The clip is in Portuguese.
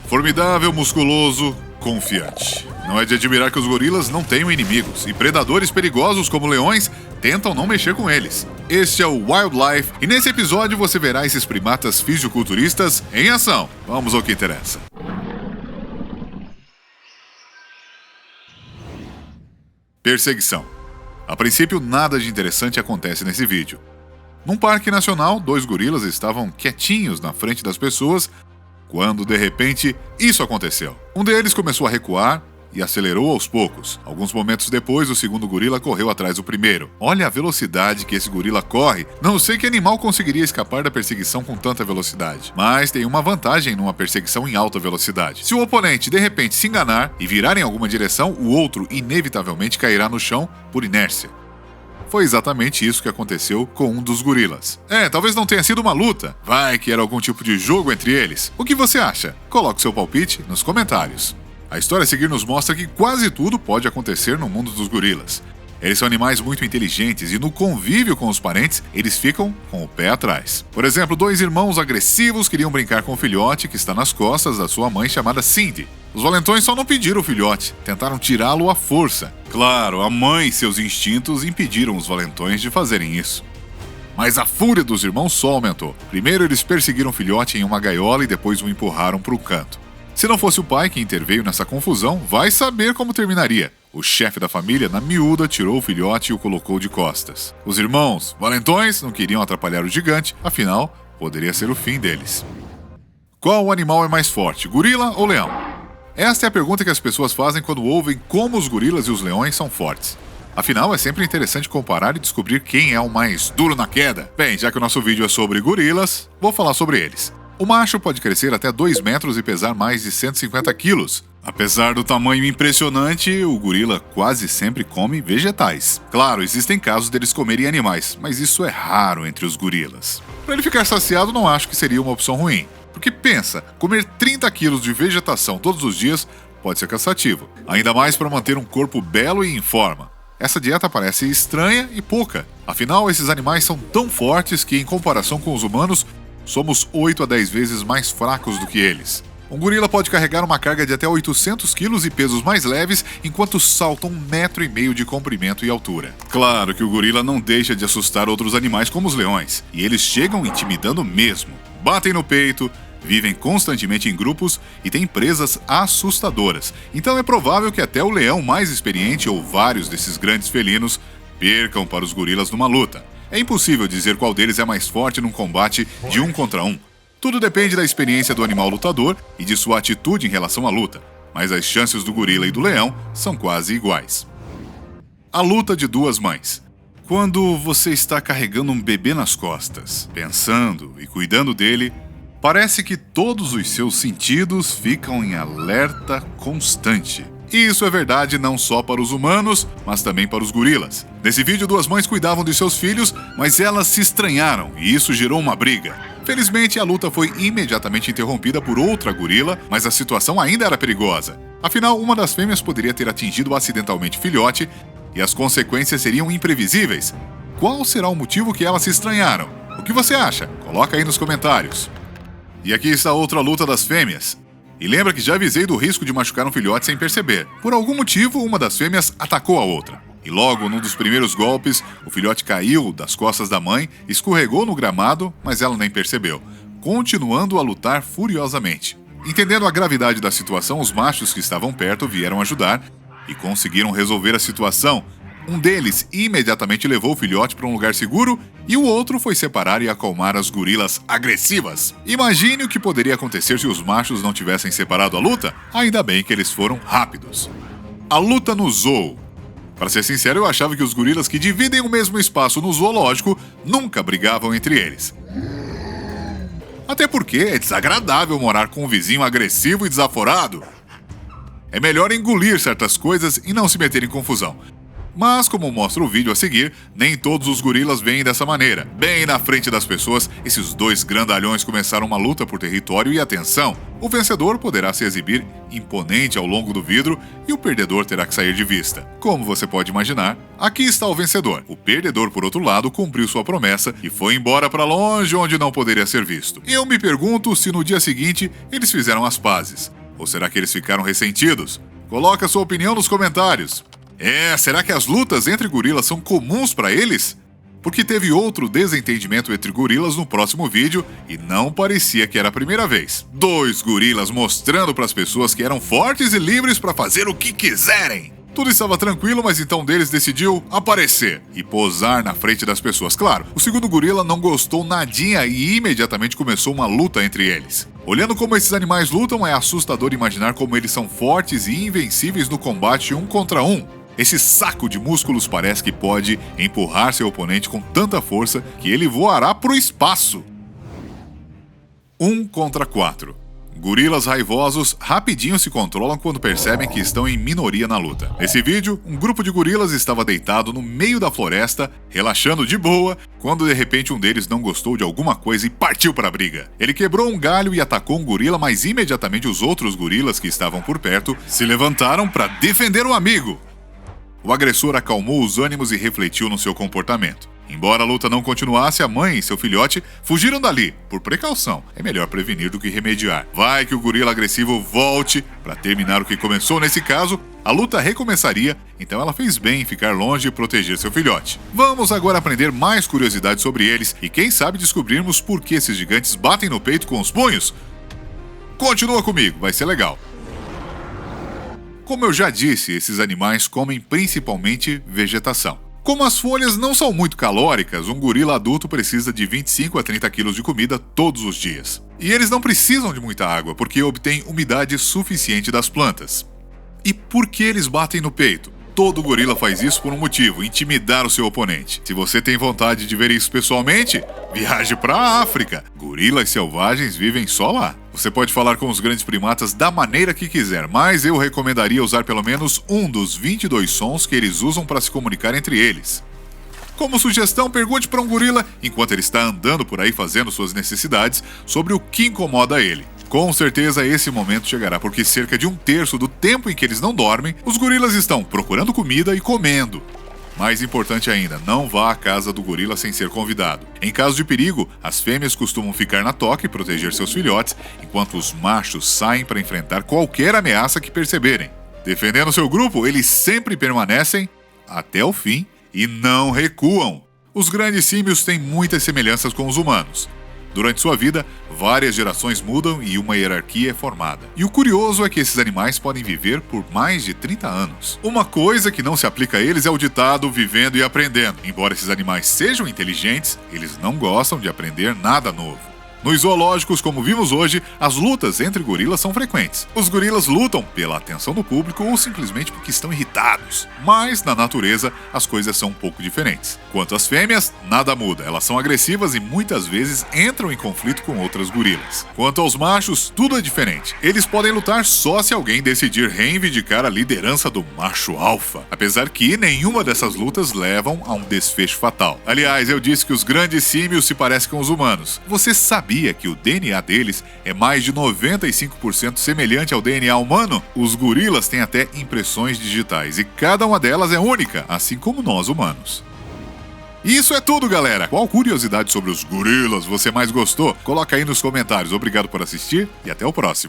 Formidável, musculoso, confiante. Não é de admirar que os gorilas não tenham inimigos, e predadores perigosos como leões tentam não mexer com eles. Este é o Wildlife, e nesse episódio você verá esses primatas fisiculturistas em ação. Vamos ao que interessa. Perseguição. A princípio, nada de interessante acontece nesse vídeo. Num parque nacional, 2 gorilas estavam quietinhos na frente das pessoas, quando, de repente, isso aconteceu. Um deles começou a recuar e acelerou aos poucos. Alguns momentos depois, o segundo gorila correu atrás do primeiro. Olha a velocidade que esse gorila corre. Não sei que animal conseguiria escapar da perseguição com tanta velocidade. Mas tem uma vantagem numa perseguição em alta velocidade. Se o oponente, de repente, se enganar e virar em alguma direção, o outro inevitavelmente cairá no chão por inércia. Foi exatamente isso que aconteceu com um dos gorilas. Talvez não tenha sido uma luta. Vai que era algum tipo de jogo entre eles. O que você acha? Coloque seu palpite nos comentários. A história a seguir nos mostra que quase tudo pode acontecer no mundo dos gorilas. Eles são animais muito inteligentes e no convívio com os parentes, eles ficam com o pé atrás. Por exemplo, 2 irmãos agressivos queriam brincar com o filhote que está nas costas da sua mãe chamada Cindy. Os valentões só não pediram o filhote, tentaram tirá-lo à força. Claro, a mãe e seus instintos impediram os valentões de fazerem isso. Mas a fúria dos irmãos só aumentou. Primeiro eles perseguiram o filhote em uma gaiola e depois o empurraram para um canto. Se não fosse o pai que interveio nessa confusão, vai saber como terminaria. O chefe da família, na miúda, tirou o filhote e o colocou de costas. Os irmãos valentões não queriam atrapalhar o gigante, afinal, poderia ser o fim deles. Qual animal é mais forte, gorila ou leão? Esta é a pergunta que as pessoas fazem quando ouvem como os gorilas e os leões são fortes. Afinal, é sempre interessante comparar e descobrir quem é o mais duro na queda. Bem, já que o nosso vídeo é sobre gorilas, vou falar sobre eles. O macho pode crescer até 2 metros e pesar mais de 150 quilos. Apesar do tamanho impressionante, o gorila quase sempre come vegetais. Claro, existem casos deles comerem animais, mas isso é raro entre os gorilas. Para ele ficar saciado, não acho que seria uma opção ruim. Porque pensa, comer 30 quilos de vegetação todos os dias pode ser cansativo. Ainda mais para manter um corpo belo e em forma. Essa dieta parece estranha e pouca. Afinal, esses animais são tão fortes que, em comparação com os humanos, somos 8 a 10 vezes mais fracos do que eles. Um gorila pode carregar uma carga de até 800 quilos e pesos mais leves, enquanto salta 1,5 metro de comprimento e altura. Claro que o gorila não deixa de assustar outros animais como os leões, e eles chegam intimidando mesmo. Batem no peito, vivem constantemente em grupos e têm presas assustadoras. Então é provável que até o leão mais experiente ou vários desses grandes felinos percam para os gorilas numa luta. É impossível dizer qual deles é mais forte num combate de 1 contra 1. Tudo depende da experiência do animal lutador e de sua atitude em relação à luta, mas as chances do gorila e do leão são quase iguais. A luta de 2 mães. Quando você está carregando um bebê nas costas, pensando e cuidando dele, parece que todos os seus sentidos ficam em alerta constante. E isso é verdade não só para os humanos, mas também para os gorilas. Nesse vídeo, 2 mães cuidavam de seus filhos, mas elas se estranharam e isso gerou uma briga. Felizmente, a luta foi imediatamente interrompida por outra gorila, mas a situação ainda era perigosa. Afinal, uma das fêmeas poderia ter atingido acidentalmente o filhote e as consequências seriam imprevisíveis. Qual será o motivo que elas se estranharam? O que você acha? Coloca aí nos comentários. E aqui está outra luta das fêmeas. E lembra que já avisei do risco de machucar um filhote sem perceber. Por algum motivo, uma das fêmeas atacou a outra. E logo, num dos primeiros golpes, o filhote caiu das costas da mãe, escorregou no gramado, mas ela nem percebeu, continuando a lutar furiosamente. Entendendo a gravidade da situação, os machos que estavam perto vieram ajudar e conseguiram resolver a situação. Um deles imediatamente levou o filhote para um lugar seguro e o outro foi separar e acalmar as gorilas agressivas. Imagine o que poderia acontecer se os machos não tivessem separado a luta. Ainda bem que eles foram rápidos. A luta no zoo. Para ser sincero, eu achava que os gorilas que dividem o mesmo espaço no zoológico nunca brigavam entre eles. Até porque é desagradável morar com um vizinho agressivo e desaforado. É melhor engolir certas coisas e não se meter em confusão. Mas, como mostra o vídeo a seguir, nem todos os gorilas veem dessa maneira. Bem na frente das pessoas, esses 2 grandalhões começaram uma luta por território e atenção. O vencedor poderá se exibir imponente ao longo do vidro e o perdedor terá que sair de vista. Como você pode imaginar, aqui está o vencedor. O perdedor, por outro lado, cumpriu sua promessa e foi embora para longe onde não poderia ser visto. Eu me pergunto se no dia seguinte eles fizeram as pazes. Ou será que eles ficaram ressentidos? Coloca sua opinião nos comentários. Será que as lutas entre gorilas são comuns para eles? Porque teve outro desentendimento entre gorilas no próximo vídeo e não parecia que era a primeira vez. 2 gorilas mostrando para as pessoas que eram fortes e livres para fazer o que quiserem. Tudo estava tranquilo, mas então um deles decidiu aparecer e posar na frente das pessoas. Claro, o segundo gorila não gostou nadinha e imediatamente começou uma luta entre eles. Olhando como esses animais lutam, é assustador imaginar como eles são fortes e invencíveis no combate 1 contra 1. Esse saco de músculos parece que pode empurrar seu oponente com tanta força que ele voará pro espaço. 1 contra 4. Gorilas raivosos rapidinho se controlam quando percebem que estão em minoria na luta. Nesse vídeo, um grupo de gorilas estava deitado no meio da floresta, relaxando de boa, quando de repente um deles não gostou de alguma coisa e partiu para a briga. Ele quebrou um galho e atacou um gorila, mas imediatamente os outros gorilas que estavam por perto se levantaram para defender o amigo. O agressor acalmou os ânimos e refletiu no seu comportamento. Embora a luta não continuasse, a mãe e seu filhote fugiram dali, por precaução. É melhor prevenir do que remediar. Vai que o gorila agressivo volte para terminar o que começou. Nesse caso, a luta recomeçaria, então ela fez bem em ficar longe e proteger seu filhote. Vamos agora aprender mais curiosidades sobre eles e quem sabe descobrirmos por que esses gigantes batem no peito com os punhos? Continua comigo, vai ser legal. Como eu já disse, esses animais comem principalmente vegetação. Como as folhas não são muito calóricas, um gorila adulto precisa de 25 a 30 quilos de comida todos os dias. E eles não precisam de muita água, porque obtêm umidade suficiente das plantas. E por que eles batem no peito? Todo gorila faz isso por um motivo: intimidar o seu oponente. Se você tem vontade de ver isso pessoalmente, viaje para a África. Gorilas selvagens vivem só lá. Você pode falar com os grandes primatas da maneira que quiser, mas eu recomendaria usar pelo menos um dos 22 sons que eles usam para se comunicar entre eles. Como sugestão, pergunte para um gorila, enquanto ele está andando por aí fazendo suas necessidades, sobre o que incomoda ele. Com certeza esse momento chegará, porque cerca de 1/3 do tempo em que eles não dormem, os gorilas estão procurando comida e comendo. Mais importante ainda, não vá à casa do gorila sem ser convidado. Em caso de perigo, as fêmeas costumam ficar na toca e proteger seus filhotes, enquanto os machos saem para enfrentar qualquer ameaça que perceberem. Defendendo seu grupo, eles sempre permanecem até o fim e não recuam. Os grandes símios têm muitas semelhanças com os humanos. Durante sua vida, várias gerações mudam e uma hierarquia é formada. E o curioso é que esses animais podem viver por mais de 30 anos. Uma coisa que não se aplica a eles é o ditado vivendo e aprendendo. Embora esses animais sejam inteligentes, eles não gostam de aprender nada novo. Nos zoológicos, como vimos hoje, as lutas entre gorilas são frequentes. Os gorilas lutam pela atenção do público ou simplesmente porque estão irritados. Mas, na natureza, as coisas são um pouco diferentes. Quanto às fêmeas, nada muda. Elas são agressivas e muitas vezes entram em conflito com outras gorilas. Quanto aos machos, tudo é diferente. Eles podem lutar só se alguém decidir reivindicar a liderança do macho alfa. Apesar que nenhuma dessas lutas levam a um desfecho fatal. Aliás, eu disse que os grandes símios se parecem com os humanos. Você sabia que o DNA deles é mais de 95% semelhante ao DNA humano? Os gorilas têm até impressões digitais e cada uma delas é única, assim como nós humanos. Isso é tudo, galera! Qual curiosidade sobre os gorilas você mais gostou? Coloca aí nos comentários. Obrigado por assistir e até o próximo.